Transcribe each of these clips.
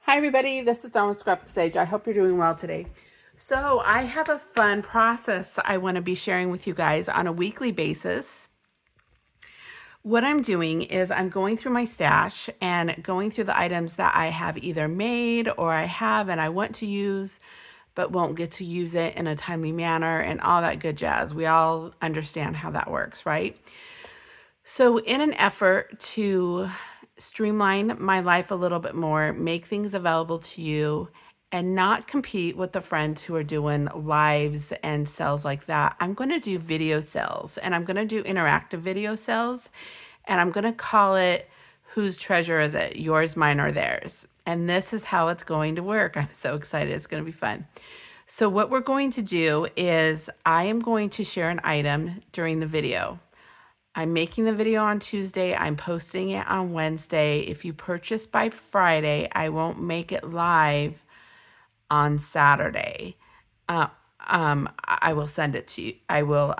Hi everybody, this is Dawn with Scrapbook Sage. I hope you're doing well today. So I have a fun process I want to be sharing with you guys on a weekly basis. What I'm doing is I'm going through my stash and going through the items that I have either made or I have and I want to use but won't get to use it in a timely manner and all that good jazz. We all understand how that works, right? So in an effort to streamline my life a little bit more, make things available to you, and not compete with the friends who are doing lives and sales like that, I'm going to do video sales and I'm going to do interactive video sales and I'm going to call it Whose Treasure Is It? Yours, mine, or theirs. And this is how it's going to work. I'm so excited. It's going to be fun. So what we're going to do is I am going to share an item during the video. I'm making the video on Tuesday. I'm posting it on Wednesday. If you purchase by Friday, I won't make it live on Saturday. I will send it to you. I will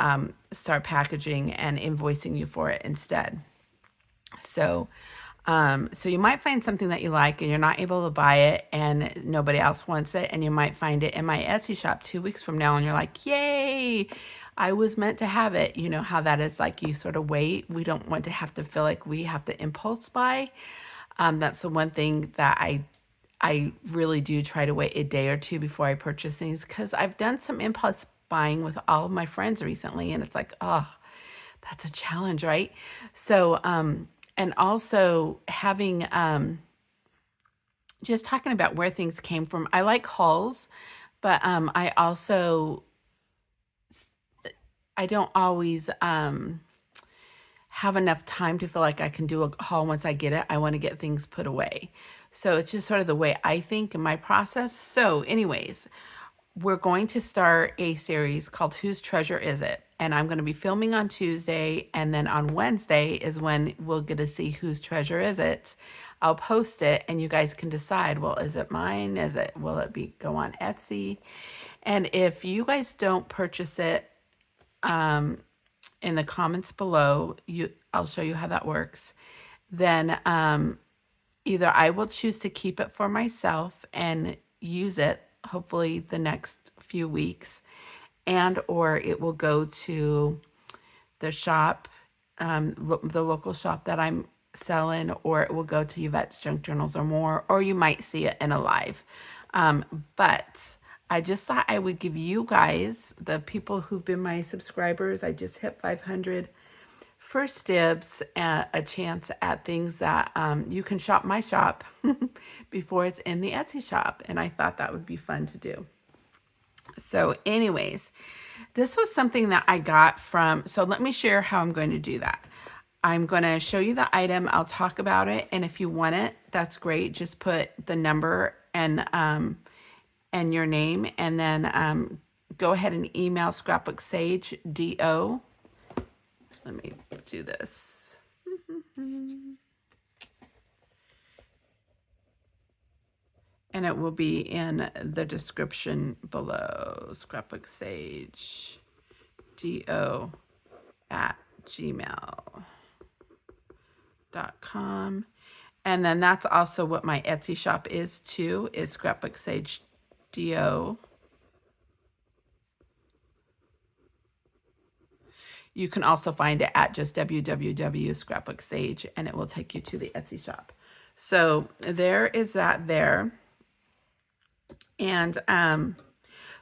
start packaging and invoicing you for it instead. So you might find something that you like and you're not able to buy it and nobody else wants it, and you might find it in my Etsy shop 2 weeks from now and you're like, yay, I was meant to have it. You know how that is, like you sort of wait. We don't want to have to feel like we have to impulse buy. That's the one thing that I really do try to wait a day or two before I purchase things, because I've done some impulse buying with all of my friends recently and it's like, oh, that's a challenge, right? So, and also having, just talking about where things came from. I like hauls, but I also, I don't always have enough time to feel like I can do a haul once I get it. I want to get things put away. So it's just sort of the way I think in my process. So anyways, we're going to start a series called Whose Treasure Is It? And I'm going to be filming on Tuesday. And then on Wednesday is when we'll get to see whose treasure is it. I'll post it and you guys can decide, well, is it mine? Will it go on Etsy? And if you guys don't purchase it, in the comments below, I'll show you how that works. Then either I will choose to keep it for myself and use it hopefully the next few weeks, and or it will go to the shop, the local shop that I'm selling, or it will go to Yvette's Junk Journals or more, or you might see it in a live. But I just thought I would give you guys, the people who've been my subscribers, I just hit 500, first dibs at a chance at things that you can shop my shop before it's in the Etsy shop. And I thought that would be fun to do. So anyways, this was something that I got from, so let me share how I'm going to do that. I'm going to show you the item. I'll talk about it. And if you want it, that's great. Just put the number and your name, and then go ahead and email Scrapbook Sage DO. Let me do this. And it will be in the description below. Scrapbook Sage DO at gmail.com. And then that's also what my Etsy shop is too, is Scrapbook Sage DO. You can also find it at just www.scrapbooksage, and it will take you to the Etsy shop. So there is that there. And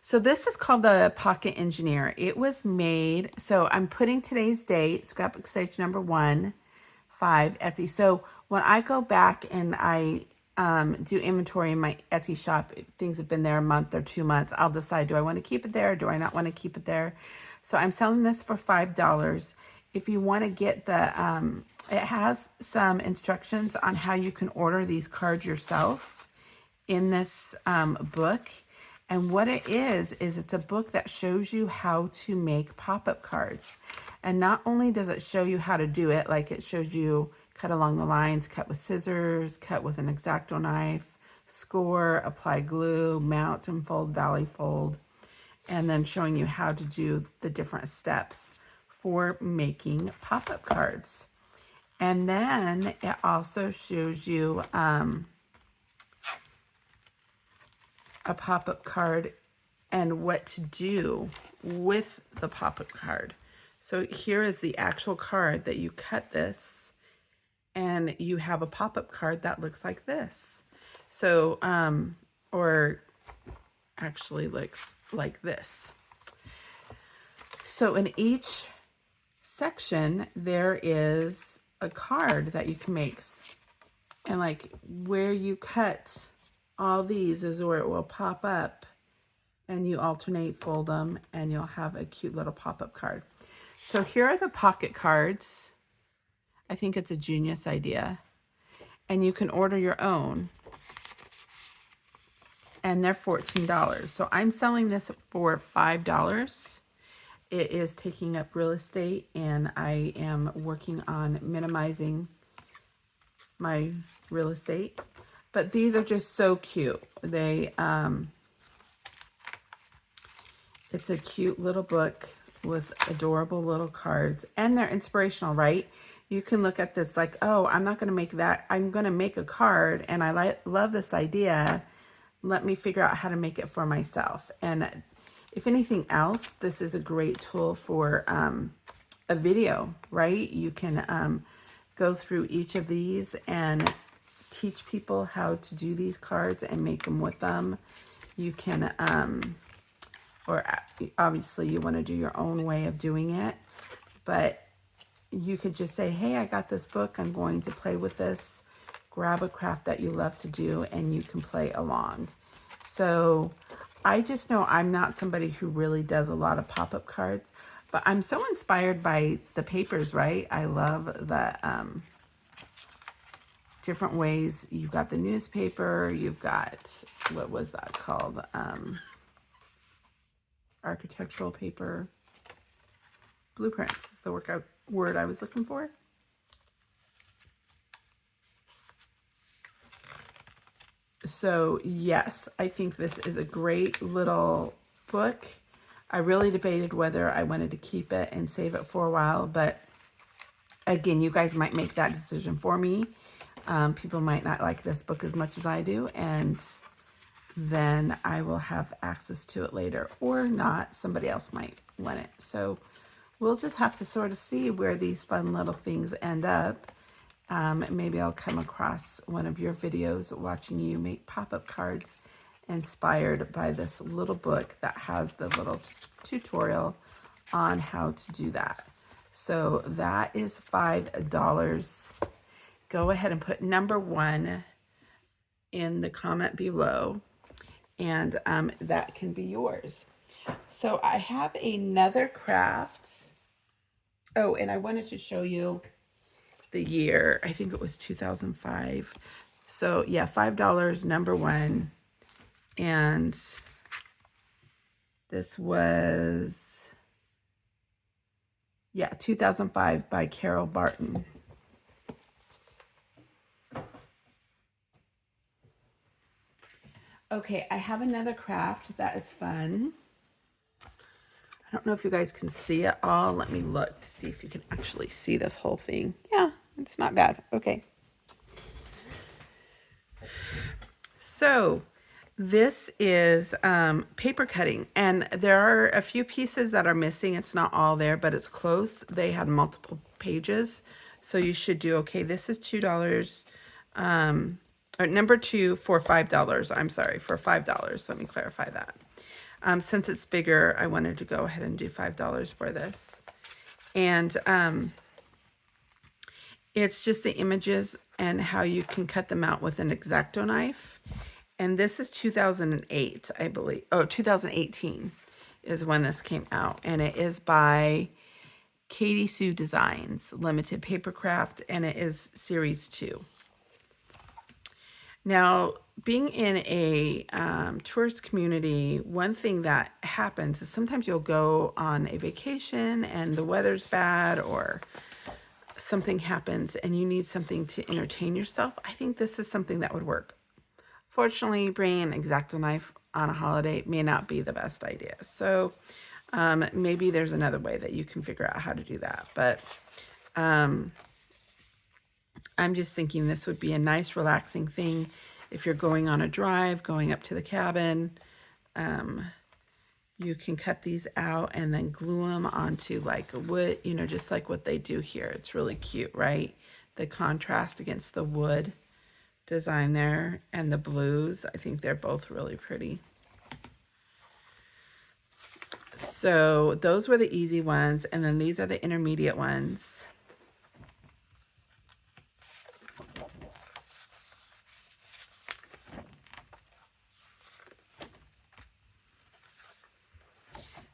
so this is called the Pocket Engineer. It was made, so I'm putting today's date, Scrapbook Sage number 1, 5, Etsy. So when I go back and I do inventory in my Etsy shop, if things have been there a month or 2 months, I'll decide, do I want to keep it there or do I not want to keep it there? So I'm selling this for $5. If you want to get the, it has some instructions on how you can order these cards yourself in this book. And what it is it's a book that shows you how to make pop-up cards. And not only does it show you how to do it, like it shows you cut along the lines, cut with scissors, cut with an X-Acto knife, score, apply glue, mount and fold, valley fold, and then showing you how to do the different steps for making pop-up cards. And then it also shows you a pop-up card and what to do with the pop-up card. So here is the actual card that you cut this, and you have a pop-up card that looks like this. So, or actually looks like this. So in each section, there is a card that you can make. And like where you cut all these is where it will pop up, and you alternate, fold them, and you'll have a cute little pop-up card. So here are the pocket cards. I think it's a genius idea. And you can order your own. And they're $14. So I'm selling this for $5. It is taking up real estate, and I am working on minimizing my real estate. But these are just so cute. They, it's a cute little book with adorable little cards, and they're inspirational, right? You can look at this like, oh, I'm not going to make that. I'm going to make a card, and I love this idea. Let me figure out how to make it for myself. And if anything else, this is a great tool for a video, right? You can go through each of these and teach people how to do these cards and make them with them. You can, or obviously you want to do your own way of doing it, but you could just say, hey, I got this book. I'm going to play with this. Grab a craft that you love to do, and you can play along. So I just know I'm not somebody who really does a lot of pop-up cards, but I'm so inspired by the papers, right? I love the different ways. You've got the newspaper, you've got, what was that called? Architectural paper. Blueprints is the word I was looking for. So yes, I think this is a great little book. I really debated whether I wanted to keep it and save it for a while, but again, you guys might make that decision for me. People might not like this book as much as I do, and then I will have access to it later, or not. Somebody else might want it. So we'll just have to sort of see where these fun little things end up. Maybe I'll come across one of your videos watching you make pop-up cards inspired by this little book that has the little tutorial on how to do that. So that is $5. Go ahead and put number 1 in the comment below, and that can be yours. So I have another craft. Oh, and I wanted to show you the year. I think it was 2005. So yeah, $5, number 1. And this was, yeah, 2005 by Carol Barton. Okay, I have another craft that is fun. I don't know if you guys can see it all. Let me look to see if you can actually see this whole thing. Yeah, it's not bad. Okay. So this is paper cutting, and there are a few pieces that are missing. It's not all there, but it's close. They had multiple pages, so you should do okay. This is $2. Or number 2 for $5. I'm sorry, for $5. Let me clarify that. Since it's bigger, I wanted to go ahead and do $5 for this. And it's just the images and how you can cut them out with an X-Acto knife. And this is 2008, I believe. Oh, 2018 is when this came out. And it is by Katie Sue Designs, Limited Papercraft, and it is Series 2. Now, being in a tourist community, one thing that happens is sometimes you'll go on a vacation and the weather's bad, or something happens and you need something to entertain yourself. I think this is something that would work. Fortunately, bringing an X-Acto knife on a holiday may not be the best idea. So maybe there's another way that you can figure out how to do that. But I'm just thinking this would be a nice, relaxing thing. if you're going on a drive, going up to the cabin, you can cut these out and then glue them onto like a wood, you know, just like what they do here. It's really cute, right? The contrast against the wood design there and the blues. I think they're both really pretty. So those were the easy ones. And then these are the intermediate ones.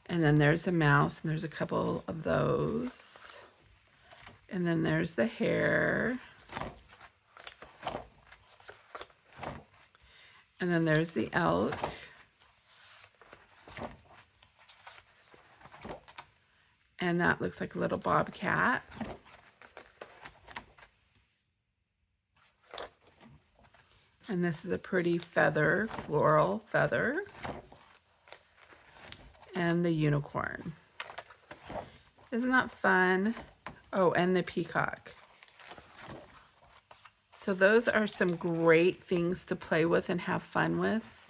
And then there's a mouse, and there's a couple of those. And then there's the hair. And then there's the elk. And that looks like a little bobcat. And this is a pretty feather, floral feather. And the unicorn. Isn't that fun? Oh, and the peacock. So those are some great things to play with and have fun with.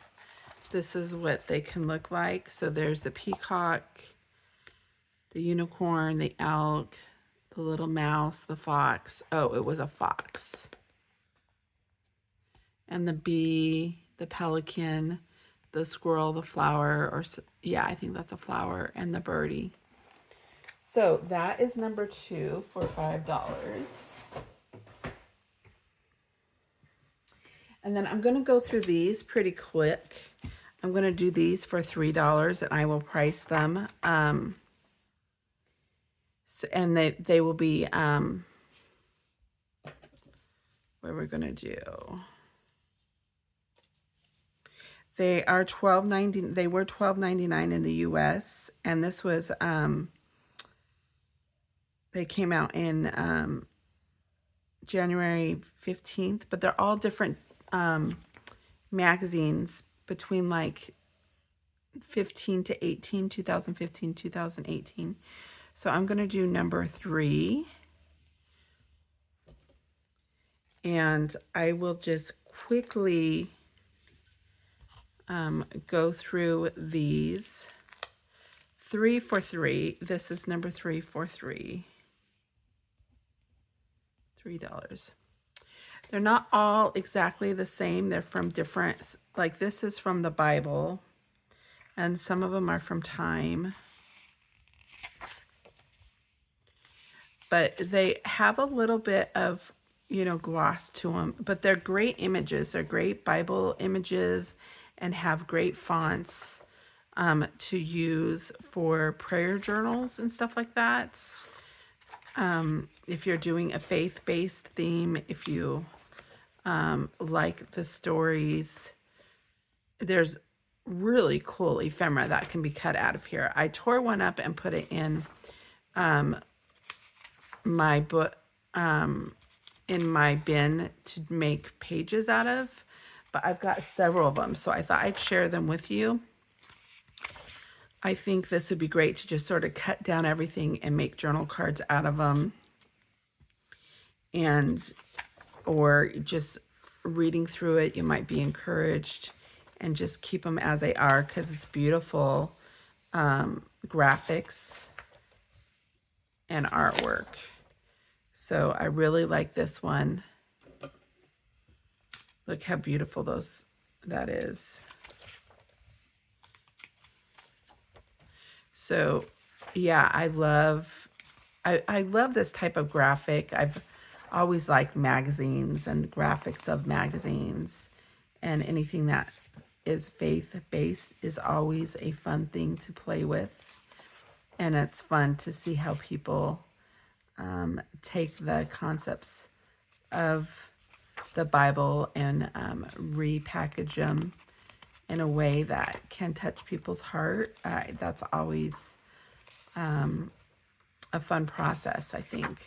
This is what they can look like. So there's the peacock, the unicorn, the elk, the little mouse, the fox. Oh, it was a fox. And the bee, the pelican, the squirrel, the flower, or yeah, I think that's a flower, and the birdie. So that is number 2 for $5. And then I'm going to go through these pretty quick. I'm going to do these for $3, and I will price them. And they will be, what we're going to do. They are $12.90. They were $12.99 in the US, and this was they came out in January 15th, but they're all different magazines between like 15 to 18, 2015, 2018. So I'm going to do number 3. And I will just quickly go through these. 3 for $3. This is number 3 for $3. $3. They're not all exactly the same. They're from different, like this is from the Bible, and some of them are from Time. But they have a little bit of, you know, gloss to them, but they're great images. They're great Bible images and have great fonts to use for prayer journals and stuff like that. If you're doing a faith-based theme, if you like the stories, there's really cool ephemera that can be cut out of here. I tore one up and put it in my book, in my bin to make pages out of, but I've got several of them, so I thought I'd share them with you. I think this would be great to just sort of cut down everything and make journal cards out of them. Or just reading through it, you might be encouraged, and just keep them as they are because it's beautiful graphics and artwork. So I really like this one. Look how beautiful that is. So yeah, I love this type of graphic. I've always liked magazines and graphics of magazines, and anything that is faith-based is always a fun thing to play with. And it's fun to see how people take the concepts of the Bible and repackage them in a way that can touch people's heart. That's always a fun process, I think.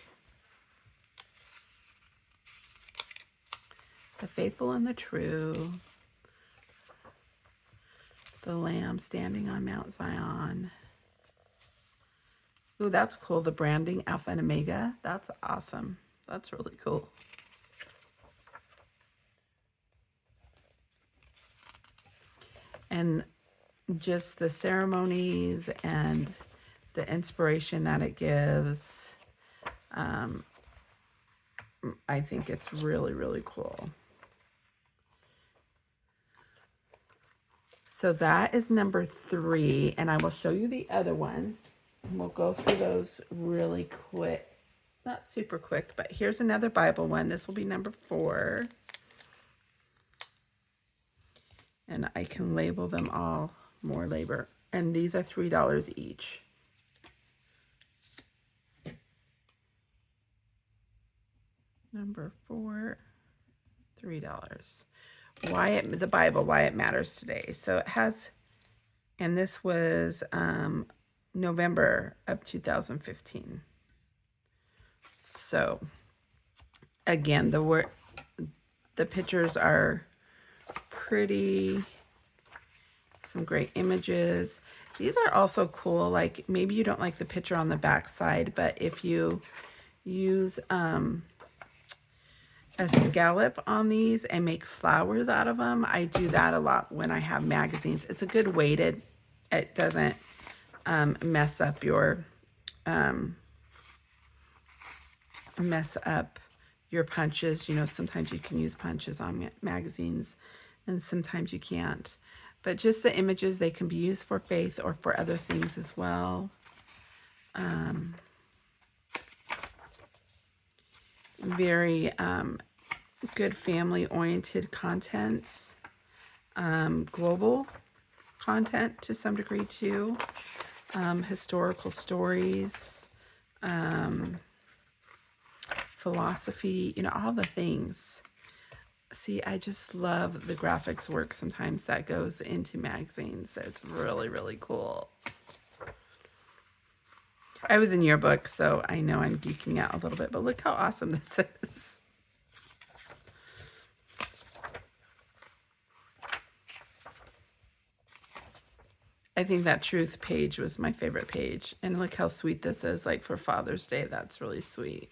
The faithful and the true. The Lamb standing on Mount Zion. Ooh, that's cool. The branding, Alpha and Omega. That's awesome. That's really cool. and just the ceremonies and the inspiration that it gives. I think it's really, really cool. So that is number 3, and I will show you the other ones. And we'll go through those really quick. Not super quick, but here's another Bible one. This will be number 4. And I can label them all more labor. And these are $3 each. Number 4, $3. The Bible, why it matters today. So it has, and this was November of 2015. So again, the pictures are pretty, some great images. These are also cool. Like maybe you don't like the picture on the back side, but if you use a scallop on these and make flowers out of them, I do that a lot when I have magazines. It's a good way to, it doesn't mess up your punches. You know, sometimes you can use punches on magazines and sometimes you can't. But just the images, they can be used for faith or for other things as well. Very good family-oriented content. Global content to some degree too. Historical stories. Philosophy, you know, all the things. See, I just love the graphics work sometimes that goes into magazines. It's really, really cool. I was in your book, so I know I'm geeking out a little bit, but look how awesome this is. I think that truth page was my favorite page. And look how sweet this is, like for Father's Day. That's really sweet.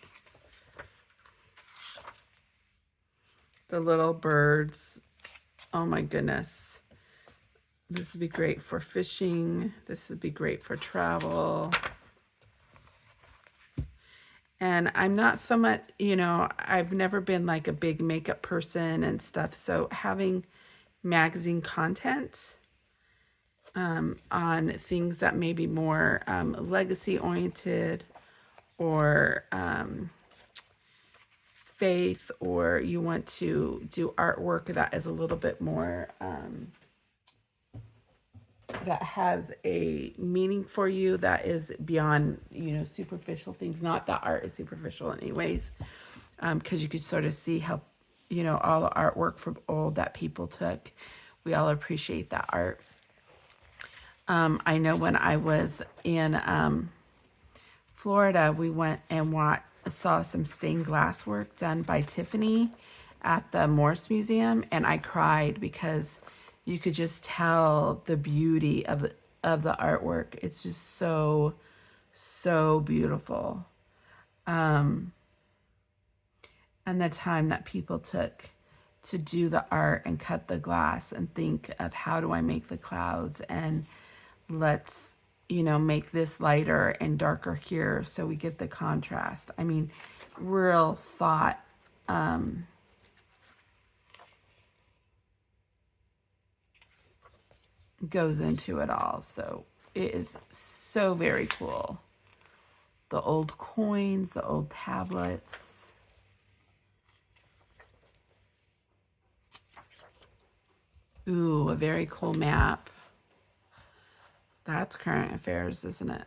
The little birds. Oh my goodness. This would be great for fishing. This would be great for travel. And I'm not so much, you know, I've never been like a big makeup person and stuff. So having magazine content on things that may be more legacy oriented or faith, or you want to do artwork that is a little bit more that has a meaning for you, that is beyond, you know, superficial things. Not that art is superficial in any ways, because you could sort of see how, you know, all the artwork from old that people took, we all appreciate that art. I know when I was in Florida, we went and saw some stained glass work done by Tiffany at the Morse Museum, and I cried because you could just tell the beauty of the artwork. It's just so, so beautiful. And the time that people took to do the art and cut the glass and think of how do I make the clouds, and let's, you know, make this lighter and darker here so we get the contrast. I mean, real thought. Goes into it all. So it is so very cool. The old coins, the old tablets. Ooh, a very cool map. That's current affairs, isn't it?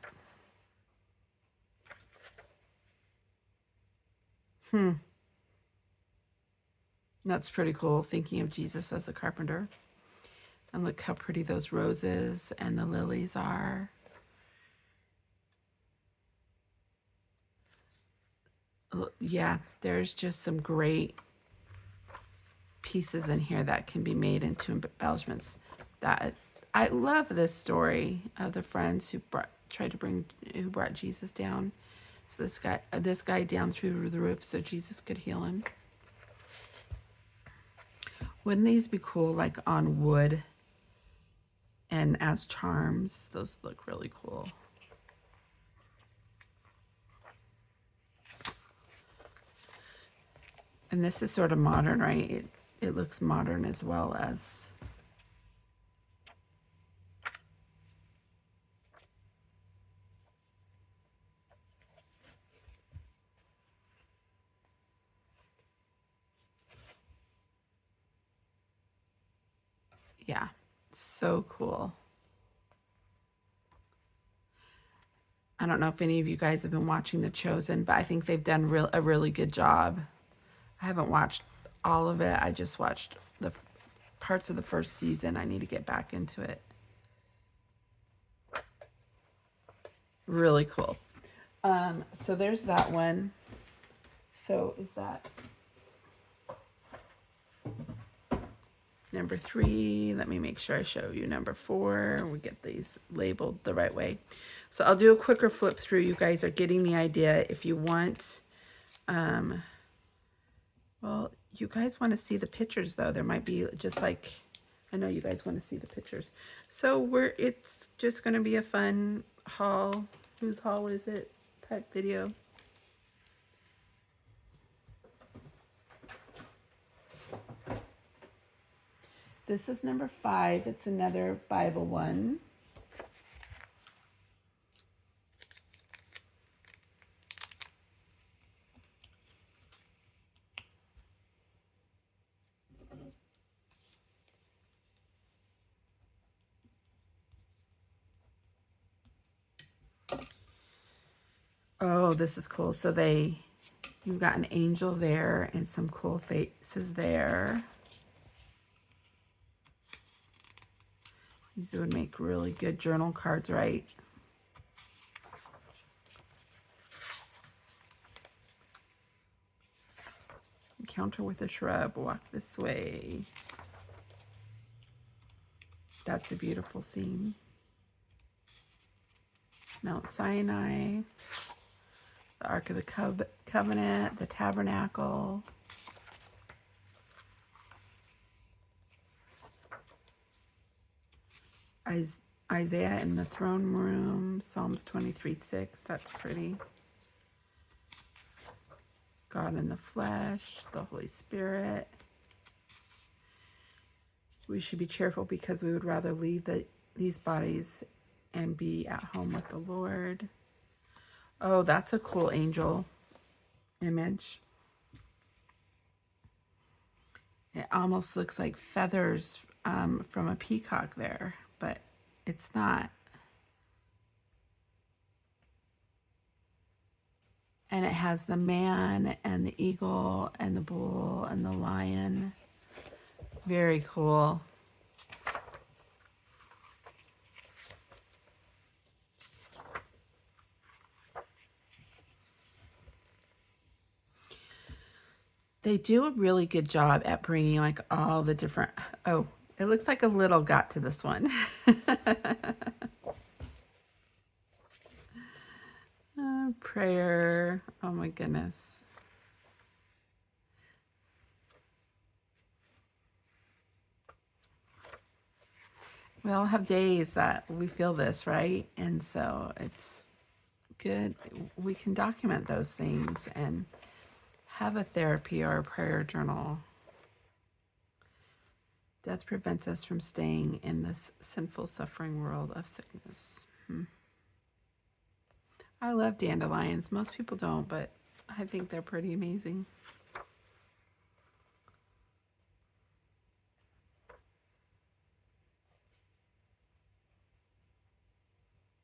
That's pretty cool, thinking of Jesus as the carpenter. And look how pretty those roses and the lilies are. Yeah, there's just some great pieces in here that can be made into embellishments. That I love this story of the friends who brought Jesus down. So this guy down through the roof so Jesus could heal him. Wouldn't these be cool, like on wood? and as charms. Those look really cool. And this is sort of modern, right? It looks modern as well as... Yeah, so cool. I don't know if any of you guys have been watching The Chosen, but I think they've done a really good job. I haven't watched all of it. I just watched the parts of the first season. I need to get back into it. Really cool. So there's that one. So is that number 3? Let me make sure I show you number 4. We get these labeled the right way. So I'll do a quicker flip through. You guys are getting the idea. If you want, well, you guys want to see the pictures though. There might be just like, I know you guys want to see the pictures. So it's just going to be a fun haul. Whose haul is it type video. This is number 5. It's another Bible one. Oh, this is cool. So you've got an angel there and some cool faces there. These would make really good journal cards, right? Encounter with a shrub, walk this way. That's a beautiful scene. Mount Sinai, the Ark of the Covenant, the Tabernacle. Isaiah in the throne room, Psalms 23:6, that's pretty. God in the flesh, the Holy Spirit. We should be cheerful because we would rather leave these bodies and be at home with the Lord. Oh, that's a cool angel image. It almost looks like feathers from a peacock there, but it's not. And it has the man and the eagle and the bull and the lion. Very cool. They do a really good job at bringing like all the different... Oh, it looks like a little got to this one. Prayer. Oh my goodness. We all have days that we feel this, right? And so it's good. We can document those things and have a therapy or a prayer journal. Death prevents us from staying in this sinful, suffering world of sickness. I love dandelions. Most people don't, but I think they're pretty amazing.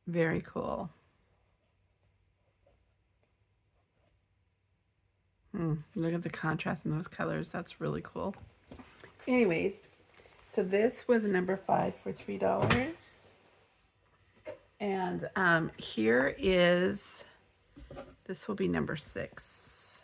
Very cool. Look at the contrast in those colors. That's really cool. Anyways, so this was number 5 for $3. And here is, this will be number 6.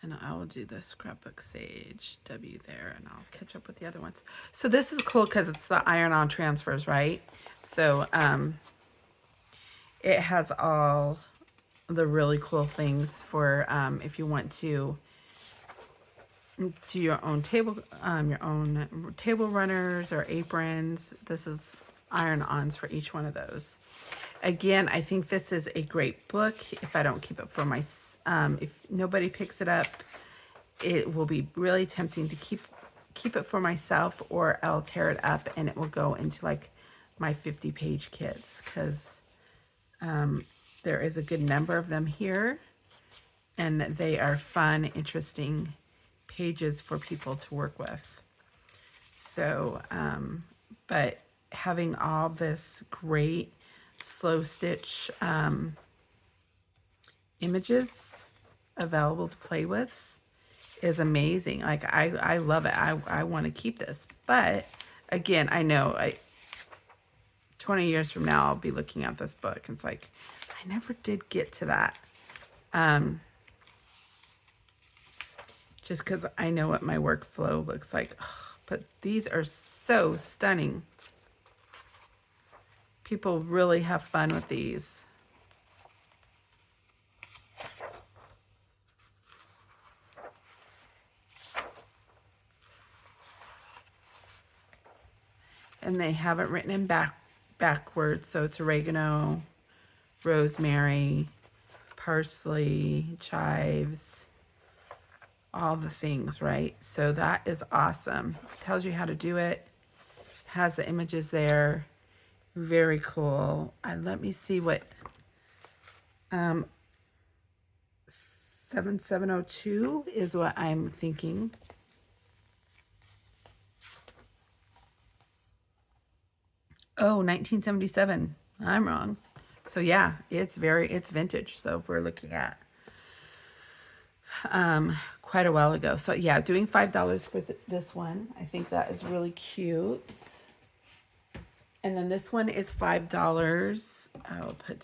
And I will do the scrapbook sage W there, and I'll catch up with the other ones. So this is cool because it's the iron-on transfers, right? So it has all the really cool things for if you want to do your own table runners or aprons. This is iron-ons for each one of those. Again, I think this is a great book. If I don't keep it for if nobody picks it up, it will be really tempting to keep it for myself, or I'll tear it up and it will go into like my 50-page kits, because there is a good number of them here, and they are fun, interesting pages for people to work with. So, but having all this great slow stitch images available to play with is amazing. Like, I love it. I want to keep this. But again, I know 20 years from now, I'll be looking at this book and it's like, I never did get to that. Just because I know what my workflow looks like. But these are so stunning. People really have fun with these. And they have it written in backwards, so it's oregano, rosemary, parsley, chives, all the things, right? So that is awesome. It tells you how to do it. Has the images there. Very cool. Let me see what 7702 is what I'm thinking. Oh, 1977. I'm wrong. So yeah, it's vintage. So if we're looking at quite a while ago. So yeah, doing $5 for this one. I think that is really cute. And then this one is $5. I'll put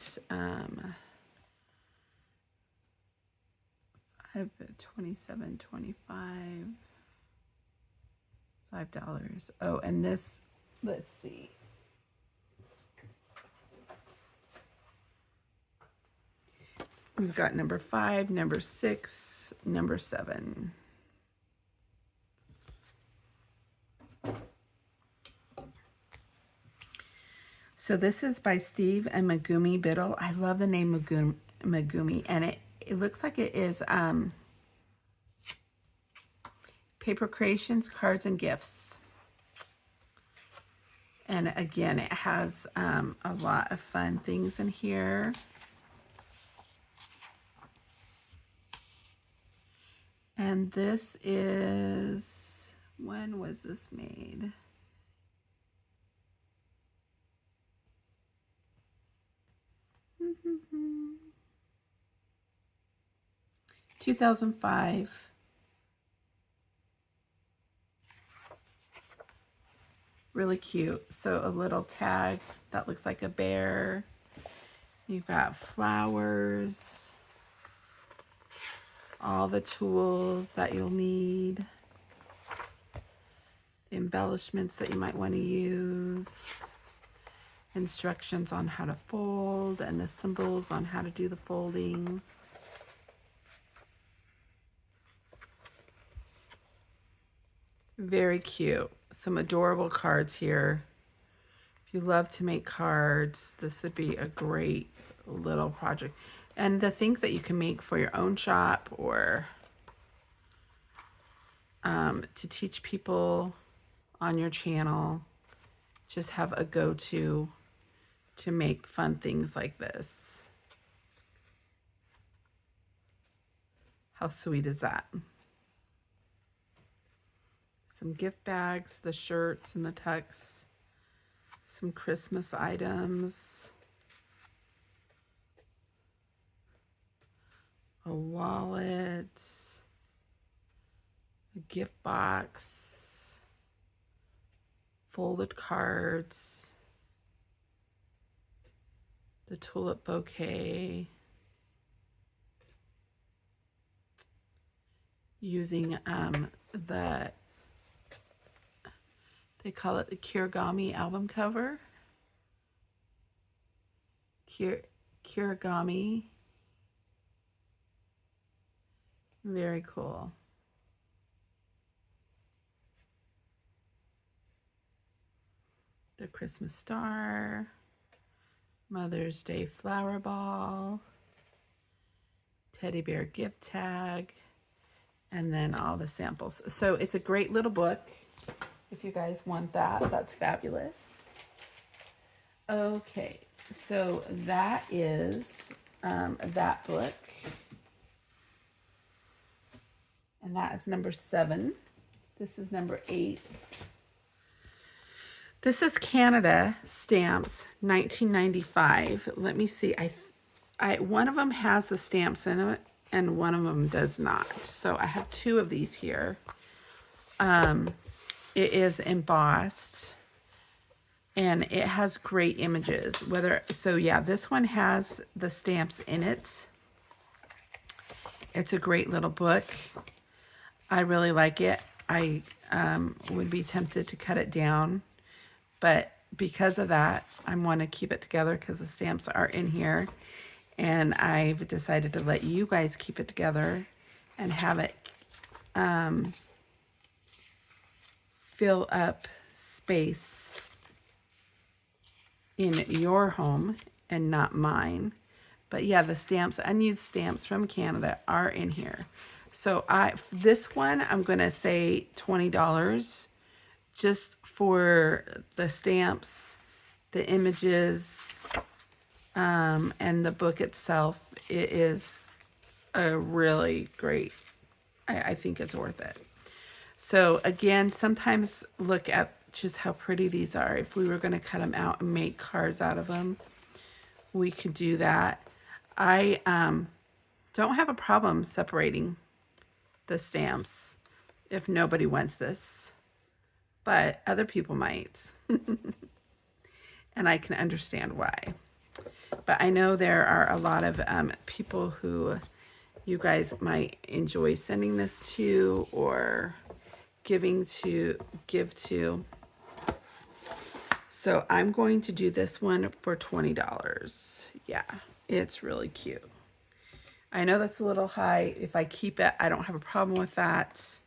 27.25. $5. Oh, and this, let's see. We've got number 5, number 6, number 7. So this is by Steve and Megumi Biddle. I love the name Megumi, and it looks like it is Paper Creations, Cards and Gifts. And again, it has a lot of fun things in here. And this is, when was this made? Mm-hmm. 2005. Really cute. So a little tag that looks like a bear. You've got flowers. All the tools that you'll need. Embellishments that you might want to use. Instructions on how to fold and the symbols on how to do the folding. Very cute. Some adorable cards here. If you love to make cards, this would be a great little project. And the things that you can make for your own shop, or to teach people on your channel. Just have a go-to to make fun things like this. How sweet is that? Some gift bags, the shirts and the tucks, some Christmas items, a wallet, a gift box, folded cards, the tulip bouquet, using they call it the Kirigami album cover. Kirigami. Very cool. the Christmas star, Mother's Day flower ball, teddy bear gift tag, and then all the samples. So it's a great little book. If you guys want that, that's fabulous. Okay, so that is that book. And that is number 7. This is number 8. This is Canada Stamps, 1995. Let me see. One of them has the stamps in it, and one of them does not. So I have 2 of these here. It is embossed, and it has great images. So yeah, this one has the stamps in it. It's a great little book. I really like it. I would be tempted to cut it down, but because of that, I want to keep it together because the stamps are in here, and I've decided to let you guys keep it together and have it fill up space in your home and not mine. But yeah, the stamps, unused stamps from Canada are in here. So this one, I'm going to say $20 just for the stamps, the images, and the book itself. It is a really great, I think it's worth it. So again, sometimes look at just how pretty these are. If we were going to cut them out and make cards out of them, we could do that. I don't have a problem separating the stamps if nobody wants this, but other people might. And I can understand why. But I know there are a lot of people who you guys might enjoy sending this to or give to. So I'm going to do this one for $20. Yeah, it's really cute. I know that's a little high. If I keep it, I don't have a problem with that.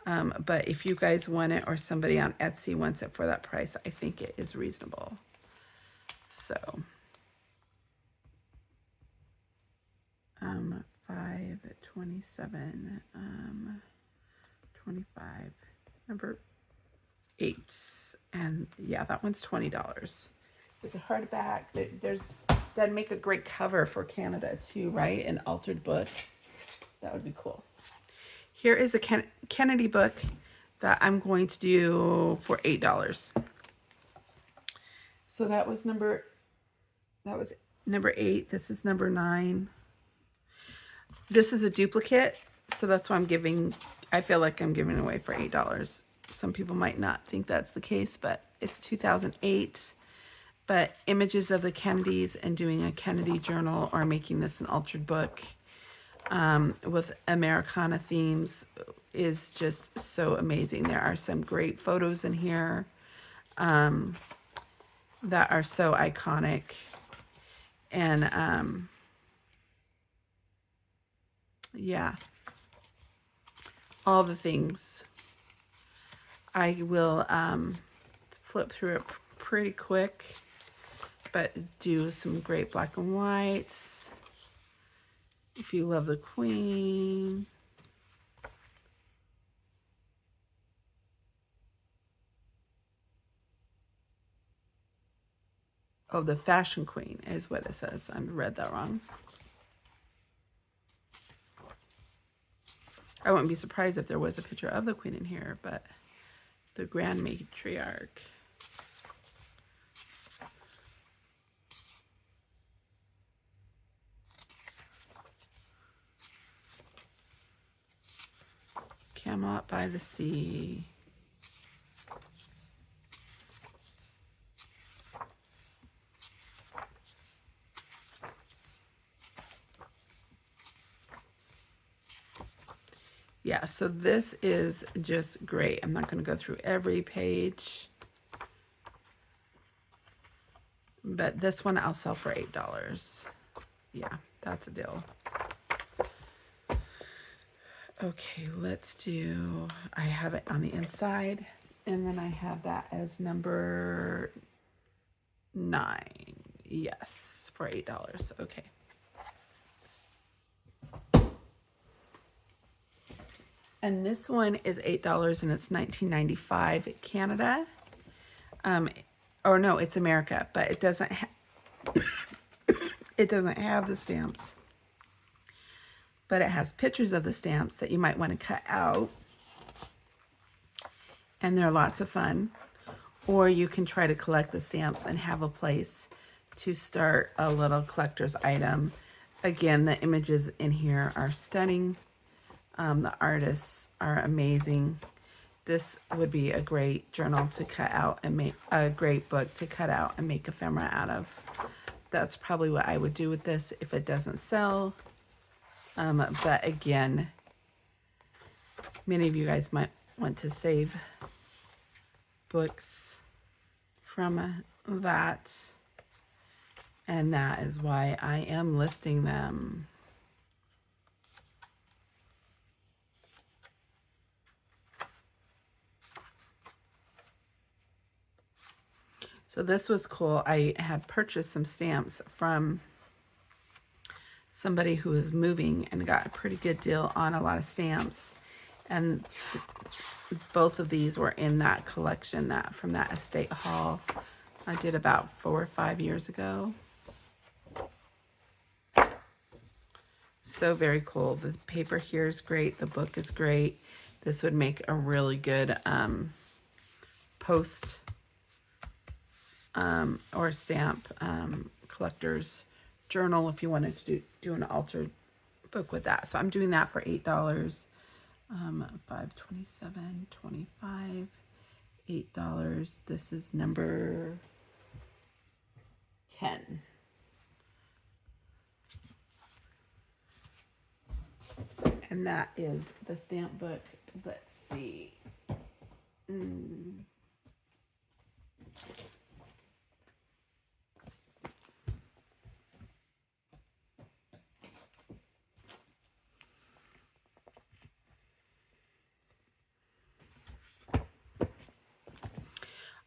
But if you guys want it or somebody on Etsy wants it for that price, I think it is reasonable. So, 5, 27, 25, number 8. And yeah, that one's $20. With a hardback, that'd make a great cover for Canada too, right? An altered book. That would be cool. Here is a Kennedy book that I'm going to do for $8. So that was number 8. This is number 9. This is a duplicate, so that's why I feel like I'm giving it away for $8. Some people might not think that's the case, but it's 2008. But images of the Kennedys and doing a Kennedy journal or making this an altered book with Americana themes is just so amazing. There are some great photos in here that are so iconic. And yeah, all the things. I will flip through it pretty quick, but do some great black and whites. If you love the Queen. Oh, the Fashion Queen is what it says. I read that wrong. I wouldn't be surprised if there was a picture of the Queen in here, but the Grand Matriarch. Camelot by the Sea. Yeah, so this is just great. I'm not going to go through every page, but this one I'll sell for $8. Yeah, that's a deal. Okay, let's do, I have it on the inside. And then I have that as number 9. Yes, for $8. Okay. And this one is $8 and it's $19.95 Canada. Or no, it's America, but it doesn't have the stamps. But it has pictures of the stamps that you might want to cut out. And they're lots of fun. Or you can try to collect the stamps and have a place to start a little collector's item. Again, the images in here are stunning. The artists are amazing. This would be a great journal to cut out and make a great book to cut out and make ephemera out of. That's probably what I would do with this if it doesn't sell. But again, many of you guys might want to save books from that. And that is why I am listing them. So this was cool. I had purchased some stamps from somebody who was moving and got a pretty good deal on a lot of stamps. And both of these were in that collection that from that estate haul I did about 4 or 5 years ago. So very cool. The paper here is great. The book is great. This would make a really good post or stamp collector's journal if you wanted to do an altered book with that. So I'm doing that for $8. $5.27.25, $8. This is number 10. And that is the stamp book. Let's see.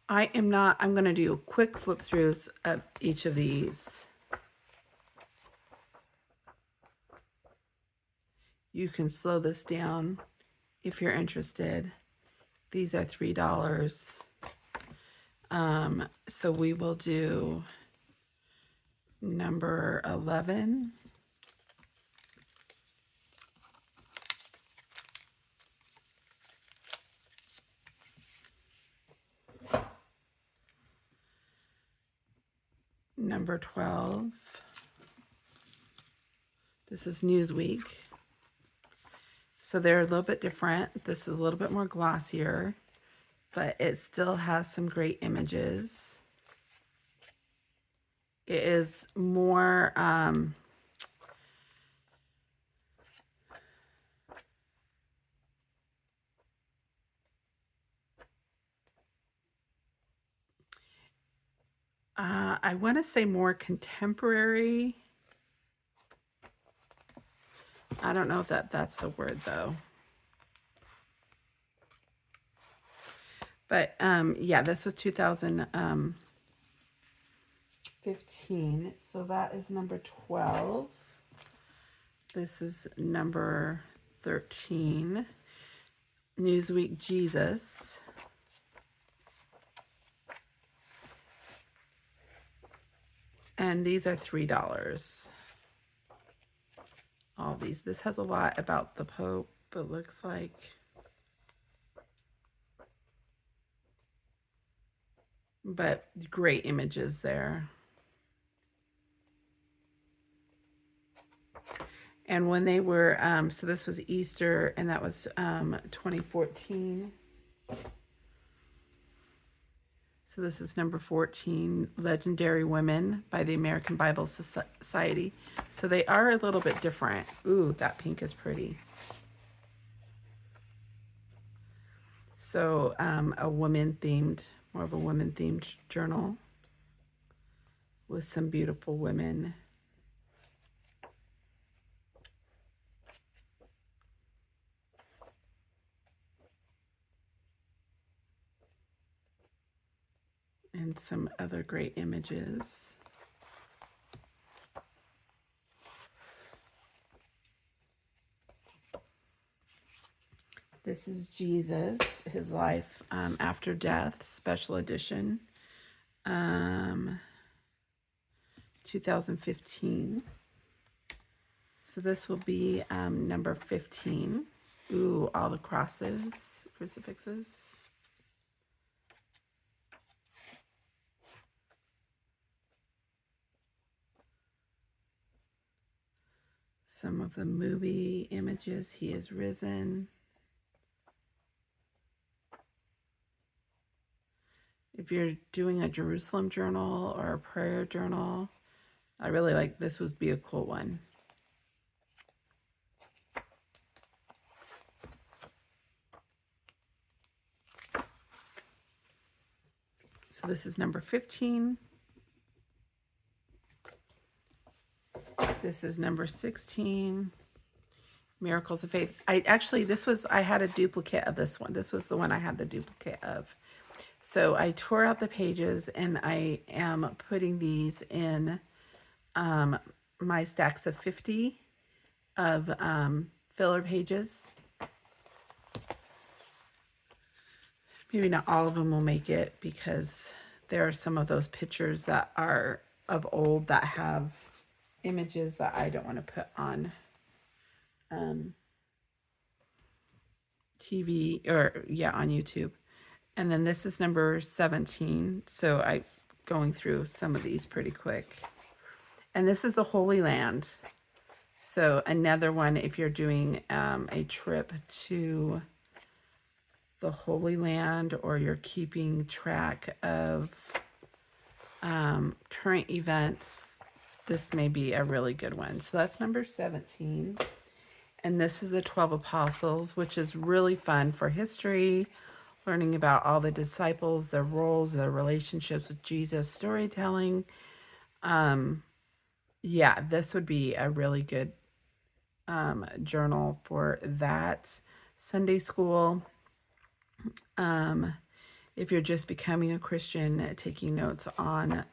I'm going to do quick flip throughs of each of these. You can slow this down if you're interested. These are $3. So we will do number 11. Number 12. This is Newsweek. So they're a little bit different. This is a little bit more glossier, but it still has some great images. It is more I want to say more contemporary. I don't know if that's the word though. But yeah, this was 2015. So that is number 12. This is number 13. Newsweek Jesus. And these are $3. All these. This has a lot about the Pope, it looks like. But great images there. And when they were, so this was Easter, and that was 2014. So this is number 14, Legendary Women by the American Bible Society. So they are a little bit different. Ooh, that pink is pretty. So a woman-themed, more of a women-themed journal with some beautiful women. and some other great images. This is Jesus, his life after death, special edition, 2015. So this will be number 15. Ooh, all the crosses, crucifixes. Some of the movie images. He is risen. If you're doing a Jerusalem journal or a prayer journal, I really like this. Would be a cool one. So this is number 15. This is number 16. Miracles of Faith. I had a duplicate of this one. This was the one I had the duplicate of. So I tore out the pages and I am putting these in my stacks of 50 of filler pages. Maybe not all of them will make it because there are some of those pictures that are of old that have images that I don't want to put on TV or on YouTube. And then this is number 17. So I'm going through some of these pretty quick. And this is the Holy Land. So another one, if you're doing a trip to the Holy Land or you're keeping track of current events, this may be a really good one. So that's number 17. And this is the 12 Apostles, which is really fun for history, learning about all the disciples, their roles, their relationships with Jesus, storytelling. This would be a really good journal for that. Sunday school. If you're just becoming a Christian, taking notes on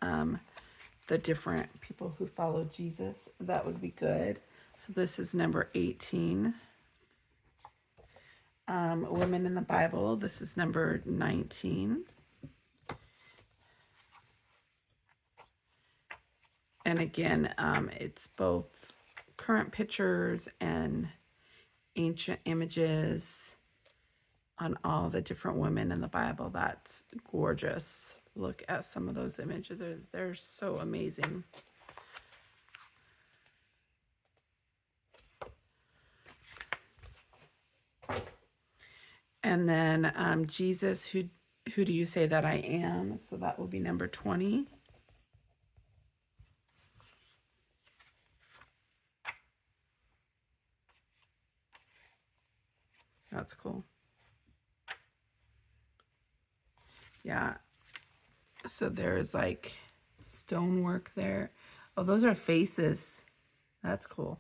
the different people who follow Jesus, that would be good. So this is number 18. Women in the Bible, this is number 19. And again, it's both current pictures and ancient images on all the different women in the Bible. That's gorgeous. Look at some of those images. They're so amazing. And then Jesus, who do you say that I am? So that will be number 20. That's cool. Yeah. So there's like stonework there. Oh, those are faces. That's cool.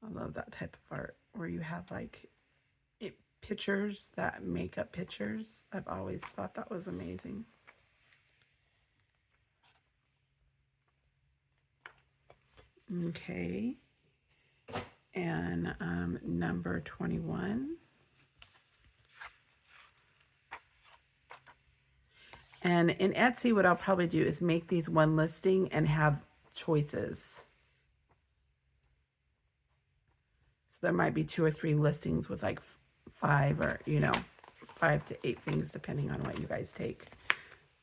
I love that type of art where you have like pictures that make up pictures. I've always thought that was amazing. Okay. And number 21. And in Etsy, what I'll probably do is make these one listing and have choices. So there might be 2 or 3 listings with like 5 or, 5 to 8 things, depending on what you guys take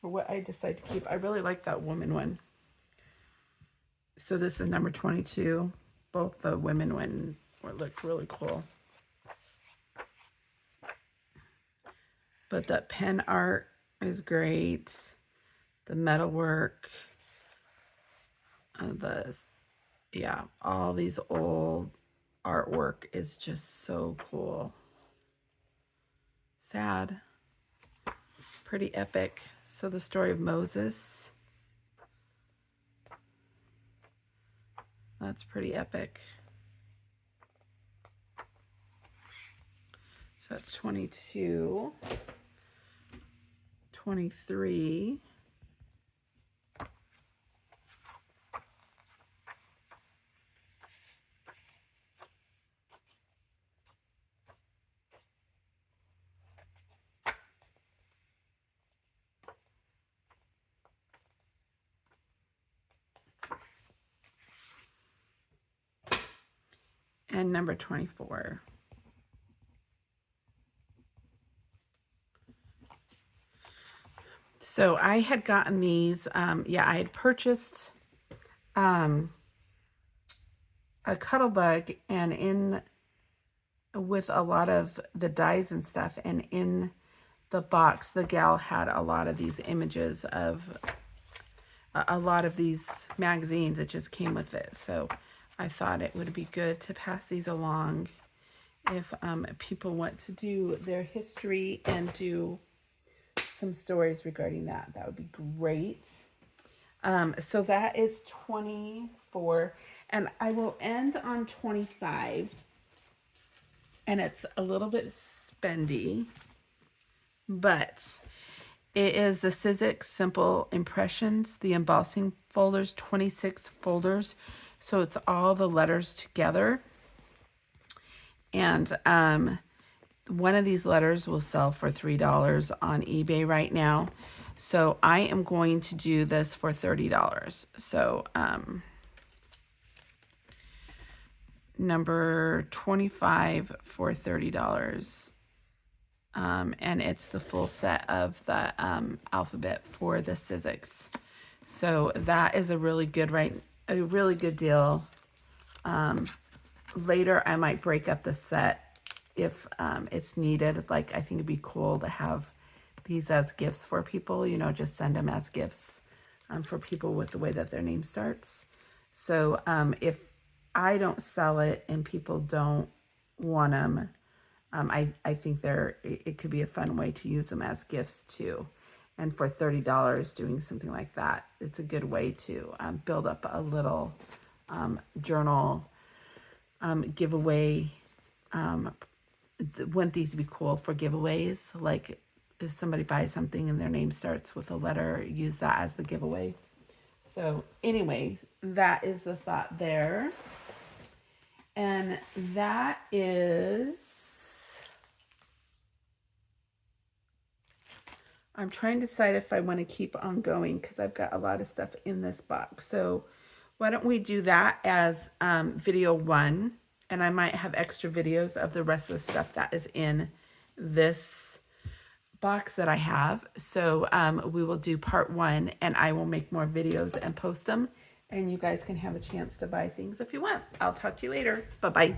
or what I decide to keep. I really like that woman one. So this is number 22. Both the women one looked really cool. But the pen art is great. The metalwork, all these old artwork is just so cool. Sad. Pretty epic. So the story of Moses. That's pretty epic. So that's 22. 23. And number 24. So I had gotten these, yeah, I had purchased a Cuttlebug, and in with a lot of the dies and stuff, and in the box the gal had a lot of these images of a lot of these magazines that just came with it. So I thought it would be good to pass these along if people want to do their history and do some stories regarding that. That would be great. So that is 24, and I will end on 25, and it's a little bit spendy, but it is the Sizzix Simple Impressions, the embossing folders, 26 folders. So it's all the letters together. And one of these letters will sell for $3 on eBay right now. So I am going to do this for $30. So number 25 for $30. And it's the full set of the alphabet for the Sizzix. So that is a really good deal. Later I might break up the set if it's needed. Like, I think it'd be cool to have these as gifts for people, you know, just send them as gifts for people with the way that their name starts. So if I don't sell it and people don't want them, I think it could be a fun way to use them as gifts too. And for $30 doing something like that, it's a good way to build up a little journal giveaway. Wouldn't these be cool for giveaways? Like, if somebody buys something and their name starts with a letter, use that as the giveaway. So anyways, that is the thought there. And that is, I'm trying to decide if I want to keep on going because I've got a lot of stuff in this box. So why don't we do that as video 1, and I might have extra videos of the rest of the stuff that is in this box that I have. So we will do part 1, and I will make more videos and post them, and you guys can have a chance to buy things if you want. I'll talk to you later. Bye-bye.